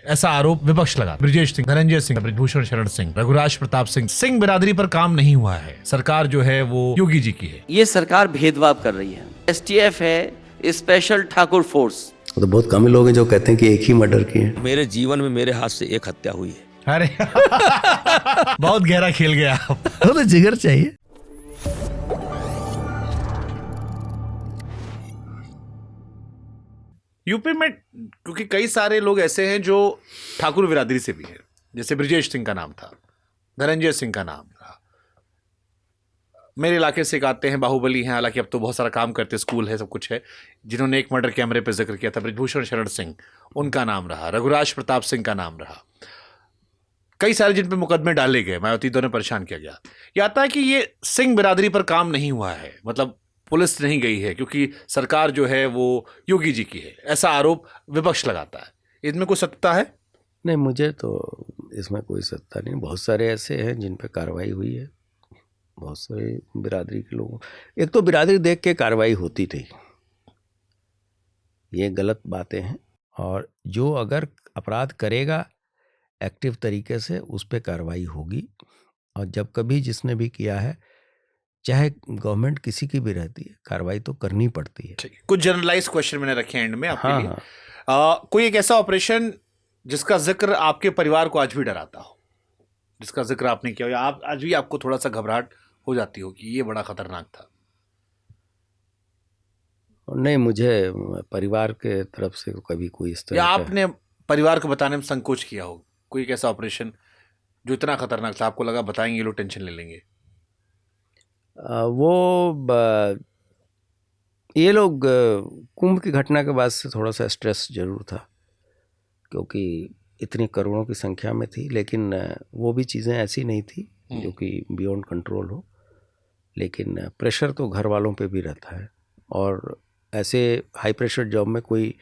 ऐसा आरोप विपक्ष लगा। ब्रिजेश सिंह, धनंजय सिंह, ब्रजभूषण शरण सिंह, रघुराज प्रताप सिंह, सिंह बिरादरी पर काम नहीं हुआ है। सरकार जो है वो योगी जी की है। ये सरकार भेदभाव कर रही है। एसटीएफ है स्पेशल ठाकुर फोर्स। तो बहुत कम लोग हैं जो कहते हैं कि एक ही मर्डर किए हैं। मेरे जीवन में मेरे हाथ से एक हत्या हुई है। अरे बहुत गहरा खेल गया आप। तो जिगर चाहिए। यूपी में क्योंकि कई सारे लोग ऐसे हैं जो ठाकुर बिरादरी से भी हैं, जैसे ब्रिजेश सिंह का नाम था, धनंजय सिंह का नाम था। मेरे इलाके से एक आते हैं, बाहुबली हैं, हालांकि अब तो बहुत सारा काम करते, स्कूल है, सब कुछ है, जिन्होंने एक मर्डर कैमरे पे जिक्र किया था, ब्रजभूषण शरण सिंह, उनका नाम रहा, रघुराज प्रताप सिंह का नाम रहा, कई सारे जिन पे मुकदमे डाले गए, मायावती दोनों परेशान किया गया। ये आता है कि ये सिंह बिरादरी पर काम नहीं हुआ है, मतलब पुलिस नहीं गई है क्योंकि सरकार जो है वो योगी जी की है, ऐसा आरोप विपक्ष लगाता है। इसमें कोई सत्ता है? नहीं, मुझे तो इसमें कोई सत्ता नहीं। बहुत सारे ऐसे हैं जिन पे कार्रवाई हुई है, बहुत सारे बिरादरी के लोगों। एक तो बिरादरी देख के कार्रवाई होती थी, ये गलत बातें हैं। और जो अगर अपराध करेगा एक्टिव तरीके से, उस पर कार्रवाई होगी। और जब कभी जिसने भी किया है, चाहे गवर्नमेंट किसी की भी रहती है, कार्रवाई तो करनी पड़ती है। कुछ जनरलाइज क्वेश्चन मैंने रखे एंड में आपके लिए। हाँ। कोई एक ऐसा ऑपरेशन जिसका जिक्र आपके परिवार को आज भी डराता हो, जिसका जिक्र आपने किया हो, या आप आज भी आपको थोड़ा सा घबराहट हो जाती हो कि ये बड़ा खतरनाक था? नहीं, मुझे परिवार के तरफ से कभी कोई इस तरह या का आपने परिवार को बताने में संकोच किया हो, कोई एक ऐसा ऑपरेशन जो इतना खतरनाक था, आपको लगा बताएंगे लोग टेंशन ले लेंगे? ये लोग कुंभ की घटना के बाद से थोड़ा सा स्ट्रेस जरूर था, क्योंकि इतनी करोड़ों की संख्या में थी, लेकिन वो भी चीज़ें ऐसी नहीं थी जो कि बियॉन्ड कंट्रोल हो। लेकिन प्रेशर तो घर वालों पे भी रहता है, और ऐसे हाई प्रेशर जॉब में कोई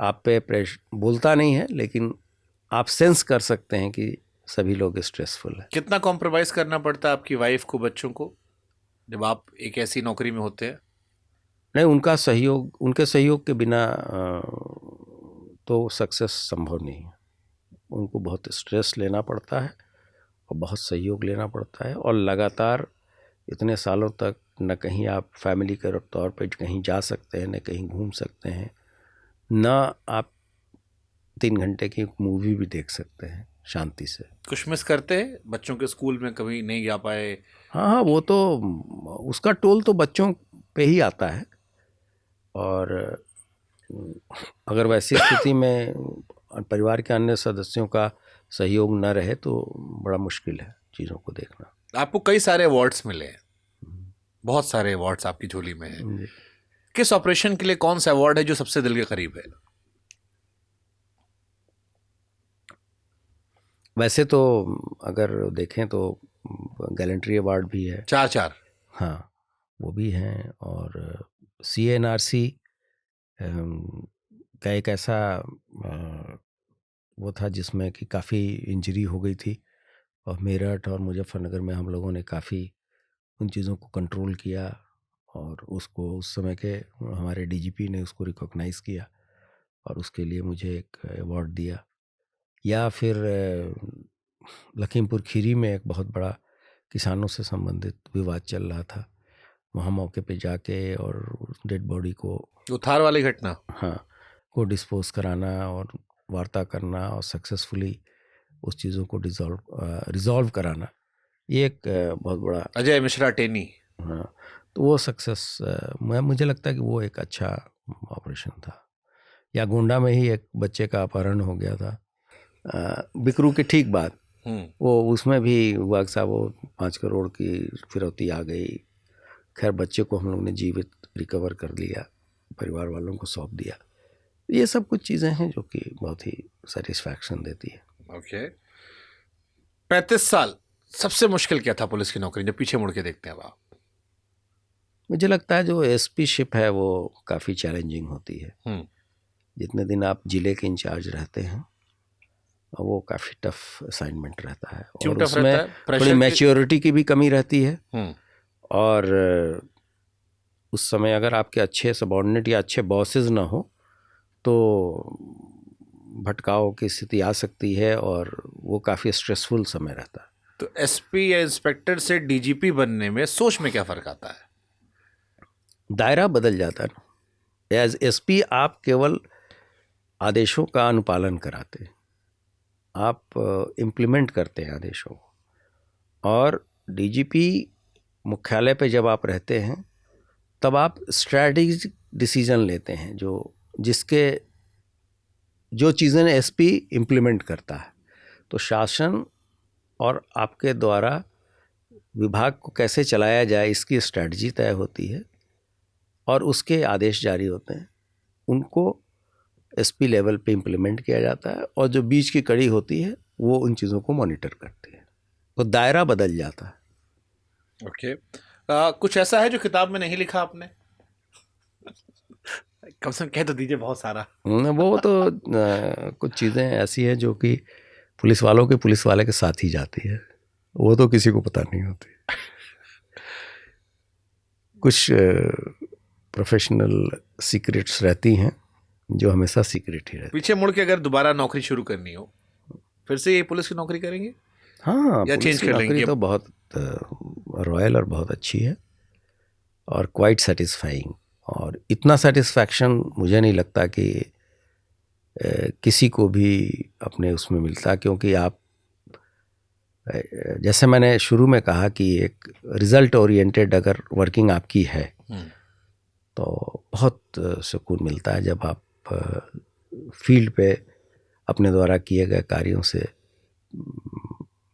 आप पे प्रेशर बोलता नहीं है, लेकिन आप सेंस कर सकते हैं कि सभी लोग स्ट्रेसफुल है। कितना कॉम्प्रोमाइज करना पड़ता है आपकी वाइफ को, बच्चों को, जब आप एक ऐसी नौकरी में होते हैं? नहीं, उनके सहयोग के बिना तो सक्सेस संभव नहीं है। उनको बहुत स्ट्रेस लेना पड़ता है और बहुत सहयोग लेना पड़ता है, और लगातार इतने सालों तक न कहीं आप फैमिली के तौर पे कहीं जा सकते हैं, न कहीं घूम सकते हैं, न आप 3 घंटे की मूवी भी देख सकते हैं शांति से। कुछ मिस करते हैं बच्चों के स्कूल में, कभी नहीं जा पाए? हाँ, वो तो उसका टोल तो बच्चों पे ही आता है। और अगर वैसी स्थिति में परिवार के अन्य सदस्यों का सहयोग न रहे तो बड़ा मुश्किल है चीज़ों को देखना। आपको कई सारे अवार्ड्स मिले हैं, बहुत सारे अवार्ड्स आपकी झोली में है। किस ऑपरेशन के लिए कौन सा अवार्ड है जो सबसे दिल के करीब है? वैसे तो अगर देखें तो गैलेंट्री अवार्ड भी है, 4 हाँ वो भी हैं। और CNRC का एक ऐसा वो था जिसमें कि काफ़ी इंजरी हो गई थी, और मेरठ और मुजफ्फरनगर में हम लोगों ने काफ़ी उन चीज़ों को कंट्रोल किया, और उसको उस समय के हमारे DGP ने उसको रिकॉग्नाइज़ किया और उसके लिए मुझे एक अवार्ड दिया। या फिर लखीमपुर खीरी में एक बहुत बड़ा किसानों से संबंधित विवाद चल रहा था, वहाँ मौके पे जाके और डेड बॉडी को, जो थार वाली घटना, हाँ, को डिस्पोज कराना और वार्ता करना और सक्सेसफुली उस चीज़ों को रिजॉल्व कराना, ये एक बहुत बड़ा, अजय मिश्रा टेनी, हाँ, तो वो सक्सेस मुझे लगता है कि वो एक अच्छा ऑपरेशन था। या गोंडा में ही एक बच्चे का अपहरण हो गया था, बिकरू के ठीक बाद, वो उसमें भी हुआ साहब, वो 5 करोड़ की फिरौती आ गई। खैर बच्चे को हम लोग ने जीवित रिकवर कर लिया, परिवार वालों को सौंप दिया। ये सब कुछ चीज़ें हैं जो कि बहुत ही सेटिस्फैक्शन देती है। ओके। 35 साल सबसे मुश्किल क्या था पुलिस की नौकरी, जब पीछे मुड़ के देखते हैं आप? मुझे लगता है जो SP शिप है वो काफ़ी चैलेंजिंग होती है। जितने दिन आप जिले के इंचार्ज रहते हैं वो काफ़ी टफ असाइनमेंट रहता है, और उसमें थोड़ी मैच्योरिटी की भी कमी रहती है। और उस समय अगर आपके अच्छे सबॉर्डिनेट या अच्छे बॉसेस ना हो तो भटकाव की स्थिति आ सकती है और वो काफ़ी स्ट्रेसफुल समय रहता है। तो एसपी या इंस्पेक्टर से डीजीपी बनने में सोच में क्या फर्क आता है? दायरा बदल जाता है ना। एज एसपी आप केवल आदेशों का अनुपालन कराते हैं, आप इम्प्लीमेंट करते हैं आदेशों को, और डीजीपी मुख्यालय पे जब आप रहते हैं तब आप स्ट्रैटेजिक डिसीजन लेते हैं, जो चीज़ें एसपी इम्प्लीमेंट करता है। तो शासन और आपके द्वारा विभाग को कैसे चलाया जाए इसकी स्ट्रैटेजी तय होती है और उसके आदेश जारी होते हैं, उनको एसपी लेवल पे इम्प्लीमेंट किया जाता है, और जो बीच की कड़ी होती है वो उन चीज़ों को मॉनिटर करती है। तो दायरा बदल जाता है। ओके। कुछ ऐसा है जो किताब में नहीं लिखा आपने? कम से कम कह तो दीजिए बहुत सारा। वो तो कुछ चीज़ें ऐसी हैं जो कि पुलिस वालों के पुलिस वाले के साथ ही जाती है, वो तो किसी को पता नहीं होती। कुछ प्रोफेशनल सीक्रेट्स रहती हैं जो हमेशा सीक्रेट ही रहती पीछे मुड़ के अगर दोबारा नौकरी शुरू करनी हो, फिर से ये पुलिस की नौकरी करेंगे? हाँ, या पुलिस चेंज की कर नौकरी लेंगे? तो बहुत रॉयल और बहुत अच्छी है और क्वाइट सेटिस्फाइंग, और इतना सेटिस्फैक्शन मुझे नहीं लगता कि किसी को भी अपने उसमें मिलता, क्योंकि आप जैसे मैंने शुरू में कहा कि एक रिजल्ट ओरिएंटेड अगर वर्किंग आपकी है तो बहुत सुकून मिलता है जब आप फील्ड पे अपने द्वारा किए गए कार्यों से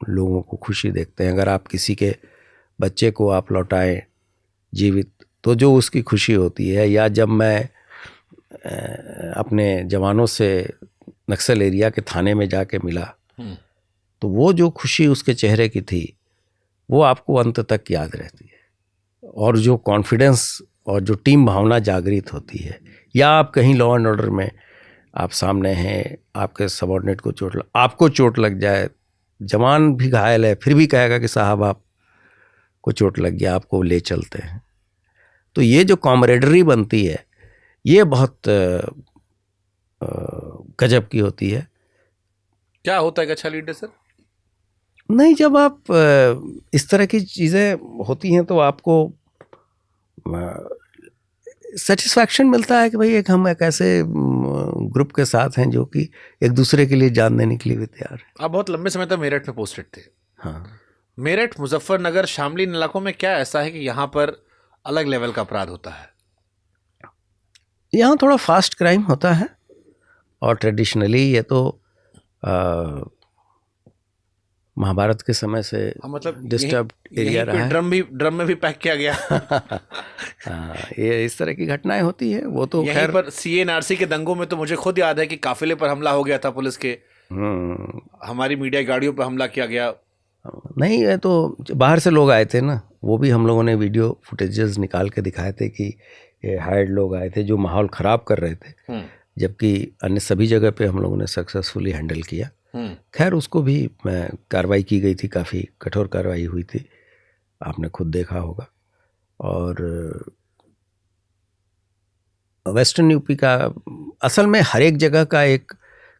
लोगों को खुशी देखते हैं। अगर आप किसी के बच्चे को आप लौटाएं जीवित, तो जो उसकी खुशी होती है, या जब मैं अपने जवानों से नक्सल एरिया के थाने में जाके मिला तो वो जो खुशी उसके चेहरे की थी वो आपको अंत तक याद रहती है, और जो कॉन्फिडेंस और जो टीम भावना जागृत होती है, या आप कहीं लॉ एंड ऑर्डर में आप सामने हैं, आपके सबऑर्डिनेट को आपको चोट लग जाए, जवान भी घायल है फिर भी कहेगा कि साहब आप को चोट लग गया, आपको ले चलते हैं। तो ये जो कॉमरेडरी बनती है ये बहुत गजब की होती है। क्या होता है एक अच्छा लीडर सर? नहीं, जब आप इस तरह की चीज़ें होती हैं तो आपको सेटिस्फैक्शन मिलता है कि भाई हम एक ऐसे ग्रुप के साथ हैं जो कि एक दूसरे के लिए जान देने के लिए भी तैयार है। आप बहुत लंबे समय तक मेरठ में पोस्टेड थे। हाँ, मेरठ, मुजफ्फरनगर, शामली इलाकों में क्या ऐसा है कि यहाँ पर अलग लेवल का अपराध होता है? यहाँ थोड़ा फास्ट क्राइम होता है, और ट्रेडिशनली ये तो महाभारत के समय से मतलब डिस्टर्ब एरिया रहा है। ड्रम में भी पैक किया गया। हाँ, ये इस तरह की घटनाएं होती है। वो तो यहीं खैर पर CNRC के दंगों में तो मुझे खुद याद है कि काफिले पर हमला हो गया था पुलिस के, हमारी मीडिया गाड़ियों पर हमला किया गया। नहीं, ये तो बाहर से लोग आए थे ना, वो भी हम लोगों ने वीडियो फुटेजेस निकाल के दिखाए थे कि ये हायर्ड लोग आए थे जो माहौल ख़राब कर रहे थे, जबकि अन्य सभी जगह पे हम लोगों ने सक्सेसफुली हैंडल किया। खैर उसको भी कार्रवाई की गई थी, काफ़ी कठोर कार्रवाई हुई थी, आपने खुद देखा होगा। और वेस्टर्न यूपी का असल में हर एक जगह का एक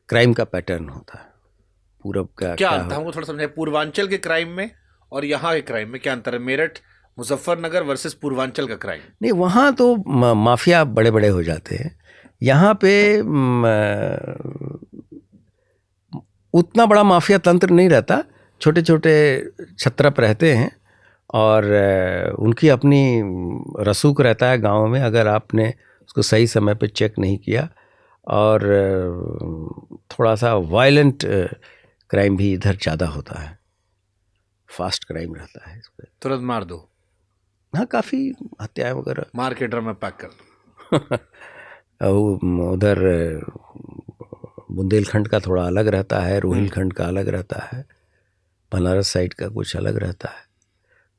क्राइम का पैटर्न होता है। पूरब का क्या अंतर, हमको थोड़ा समझाइए, पूर्वांचल के क्राइम में और यहाँ के क्राइम में क्या अंतर है? मेरठ मुजफ्फरनगर वर्सेस पूर्वांचल का क्राइम। नहीं, वहाँ तो माफिया बड़े बड़े हो जाते हैं, यहाँ पे उतना बड़ा माफिया तंत्र नहीं रहता, छोटे छोटे छत्रप रहते हैं, और उनकी अपनी रसूख रहता है गाँव में। अगर आपने उसको सही समय पे चेक नहीं किया, और थोड़ा सा वायलेंट क्राइम भी इधर ज़्यादा होता है, फास्ट क्राइम रहता है इस पर। तुरंत मार दो। हाँ, काफ़ी हत्याएं वगैरह मार के ड्रम में पैक कर दो। उधर बुंदेलखंड का थोड़ा अलग रहता है, रोहिलखंड का अलग रहता है, बनारस साइड का कुछ अलग रहता है।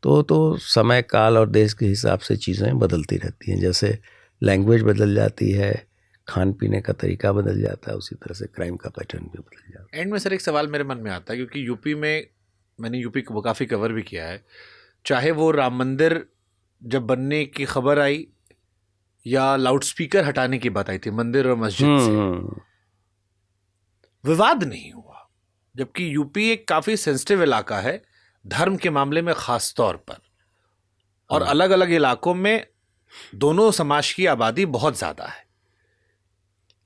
तो समय काल और देश के हिसाब से चीज़ें बदलती रहती हैं। जैसे लैंग्वेज बदल जाती है, खान पीने का तरीका बदल जाता है, उसी तरह से क्राइम का पैटर्न भी बदल जाता है। एंड में सर एक सवाल मेरे मन में आता है, क्योंकि यूपी में मैंने यूपी को काफ़ी कवर भी किया है, चाहे वो राम मंदिर जब बनने की खबर आई या लाउडस्पीकर हटाने की बात आई थी मंदिर और मस्जिद से, विवाद नहीं हुआ, जबकि यूपी एक काफी सेंसिटिव इलाका है धर्म के मामले में खास तौर पर, और अलग अलग इलाकों में दोनों समाज की आबादी बहुत ज्यादा है।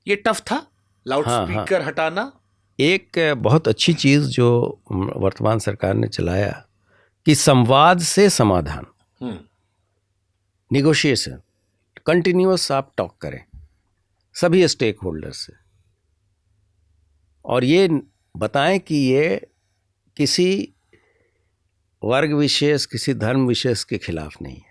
ये टफ था लाउड स्पीकर हटाना। एक बहुत अच्छी चीज़ जो वर्तमान सरकार ने चलाया कि संवाद से समाधान, निगोशिएशन, कंटिन्यूअस आप टॉक करें सभी स्टेक होल्डर से, और ये बताएं कि ये किसी वर्ग विशेष, किसी धर्म विशेष के खिलाफ नहीं है,